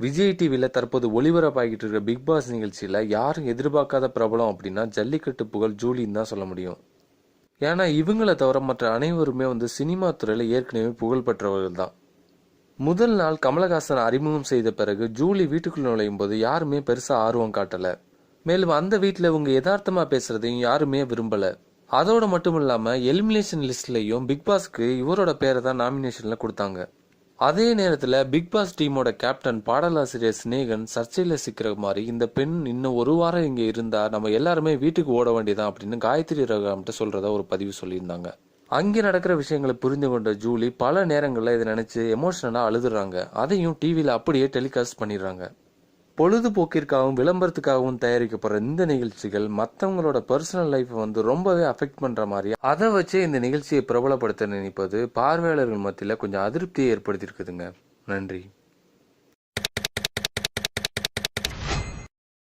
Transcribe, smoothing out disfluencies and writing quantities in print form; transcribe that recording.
விஜய் டிவியில் தற்போது ஒளிபரப்பாகிட்டு இருக்கிற பிக் பாஸ் நிகழ்ச்சியில் யாரும் எதிர்பார்க்காத பிரபலம் அப்படின்னா ஜல்லிக்கட்டு புகழ் ஜூலின்னு தான் சொல்ல முடியும். ஏன்னா இவங்களை தவிர மற்ற அனைவருமே சினிமா துறையில் ஏற்கனவே புகழ் பெற்றவர்கள் தான். முதல் நாள் கமலஹாசன் அறிமுகம் செய்த பிறகு ஜூலி வீட்டுக்குள் நுழையும் போது யாருமே பெருசாக ஆர்வம் காட்டலை. மேலும் அந்த வீட்டில் இவங்க யதார்த்தமாக பேசுறதையும் யாருமே விரும்பலை. அதோட மட்டும் இல்லாமல் எலிமினேஷன் லிஸ்ட்லையும் பிக் பாஸ்க்கு இவரோட பேரை தான் நாமினேஷனில் கொடுத்தாங்க. அதே நேரத்தில் பிக் பாஸ் டீமோட கேப்டன் பாடலாசிரியர் சினேகன் சர்ச்சையில் சிக்கிற மாதிரி இந்த பெண் இன்னும் ஒரு வாரம் இங்கே இருந்தா நம்ம எல்லாருமே வீட்டுக்கு ஓட வேண்டியதான் அப்படின்னு காயத்ரி ரகுராம்கிட்ட சொல்றதா ஒரு பதிவு சொல்லியிருந்தாங்க. அங்கே நடக்கிற விஷயங்களை புரிந்து கொண்ட ஜூலி பல நேரங்களில் இதை நினைச்சு எமோஷனலாக அழுதுறாங்க. அதையும் டிவியில் அப்படியே டெலிகாஸ்ட் பண்ணிடுறாங்க. பொழுதுபோக்கிற்காகவும் விளம்பரத்துக்காகவும் தயாரிக்கப்படுற இந்த நிகழ்ச்சிகள் மற்றவங்களோட பர்சனல் லைஃப் ரொம்பவே அஃபெக்ட் பண்ற மாதிரி, அதை வச்சே இந்த நிகழ்ச்சியை பிரபலப்படுத்த நினைப்பது பார்வையாளர்கள் மத்தியில் கொஞ்சம் அதிருப்தியை ஏற்படுத்தியிருக்குதுங்க. நன்றி.